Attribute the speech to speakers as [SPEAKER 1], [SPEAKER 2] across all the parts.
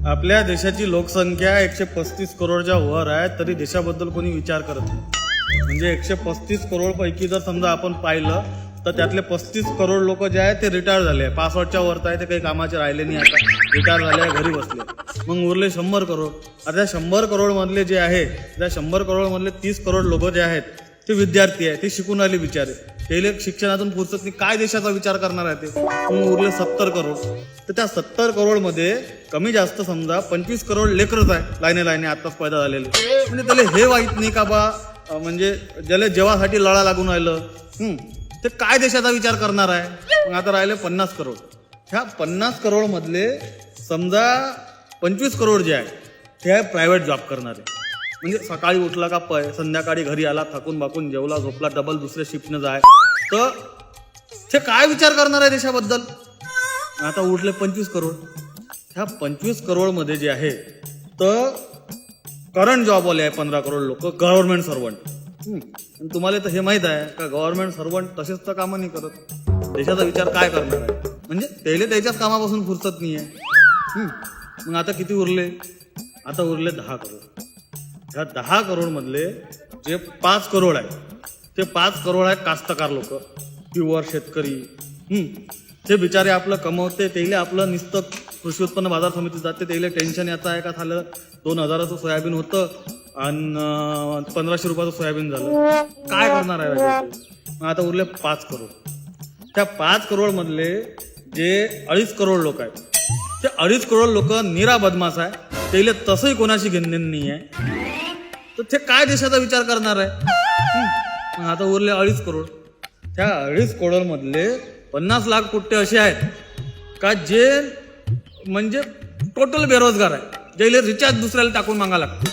[SPEAKER 1] आपल्या देशाची लोकसंख्या 135 करोडच्या वर आहे, तरी देशाबद्दल कोणी विचार करत नाही. म्हणजे 135 करोड पैकी जर समजा आपण पाहिलं तर त्यातले 35 करोड लोक जे आहेत ते रिटायर झाले आहे. 65च्या वरत आहे, ते काही कामाचे राहिले नाही, आता रिटायर झाले आहे, घरी बसले. मग उरले 100 करोड. आता त्या 100 करोड मधले जे आहे, त्या 100 करोड मधले 30 करोड लोक जे आहेत ते विद्यार्थी आहे, ते शिकून आले बिचारे. ते शिक्षणातून फुरसत नाही, काय देशाचा विचार करणार आहे ते. मग उरले 70 करोड. तर त्या 70 करोड मध्ये कमी जास्त समजा 25 करोड लेकरच आहे, लाईने आताच पैदा झालेले. म्हणजे त्याला हे वाईट नाही का बा, म्हणजे ज्याला जेवासाठी लढा लागून राहिलं ते काय देशाचा विचार करणार आहे. मग आता राहिले 50 करोड. ह्या 50 करोड मधले समजा 25 करोड जे आहे ते आहे प्रायव्हेट जॉब करणारे. म्हणजे सकाळी उठला का संध्याकाळी घरी आला, थकून बाकून जेवला झोपला, डबल दुसऱ्या शिफ्टनं जाय, तर ते काय विचार करणार आहे देशाबद्दल. आता उठले 25 करोड. ह्या 25 करोड मध्ये जे आहे तर करंट जॉबवाले आहे 15 करोड लोक, गव्हर्नमेंट सर्वंट. तुम्हाला तर हे माहित आहे का, गव्हर्नमेंट सर्वंट तसेच तर कामं नाही करत. देशाचा विचार काय करणार आहे. म्हणजे त्याला त्याच्याच कामापासून फुरसत नाही आहे. मग आता किती उरले, आता उरले 10 करोड. ह्या 10 करोड मधले जे 5 करोड आहे ते 5 करोड आहे कास्तकार लोक, प्युअर शेतकरी. ते बिचारे आपलं कमवते, त्याला आपलं नुसतं कृषी उत्पन्न बाजार समितीत जाते, त्याला टेन्शन याचं आहे का, झालं 2000चं सोयाबीन होतं आणि 1500 रुपयाचं सोयाबीन झालं, काय करणार आहे. आता उरले 5 करोड. त्या 5 करोड मधले जे 2.5 करोड लोक आहेत, ते 2.5 करोड लोक निरा बदमाश आहे, त्याला तसंही कोणाशी घेणं नाही आहे. तर ते काय देशाचा विचार करणार आहे. आता उरले 2.5 करोड. त्या 2.5 करोड मधले 50 लाख कोटी असे आहेत का जे म्हणजे टोटल बेरोजगार आहे, ज्याला रिचार्ज दुसऱ्याला टाकून मागा लागते.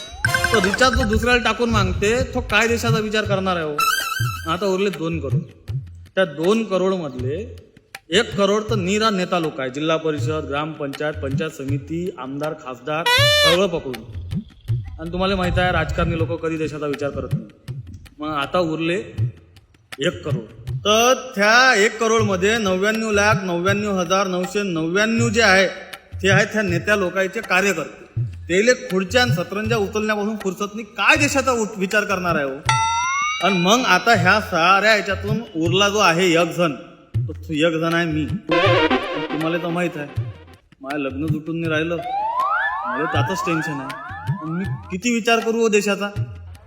[SPEAKER 1] तो रिचार्ज जो दुसऱ्याला टाकून मागते तो काय देशाचा विचार करणार आहे हो. आता उरले 2 करोड. त्या 2 करोड मधले 1 करोड तर निरा नेता लोक आहे, जिल्हा परिषद, ग्रामपंचायत, पंचायत समिती, आमदार, खासदार सगळं पकडून. आणि तुम्हाला माहित आहे राजकारणी लोक कधी देशाचा विचार करत नाही. मग आता उरले 1 करोड. तर त्या 1 करोड मध्ये 99,99,999 जे आहे ते आहेत त्या नेत्या लोकांचे कार्यकर्ते. त्याला खुर्च्या सतरंजा उचलण्यापासून फुरसत नाही, काय देशाचा विचार करणार आहे हो. आणि मग आता ह्या साऱ्या याच्यातून उरला जो आहे 1 जण, तो 1 जण आहे मी. तुम्हाला तर माहित आहे माझं लग्न जुटून नाही राहिलं, मला त्याचंच टेन्शन आहे. मी किती विचार करू हो देशाचा.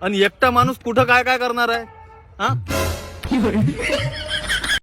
[SPEAKER 1] आणि एकटा माणूस कुठं काय काय करणार आहे.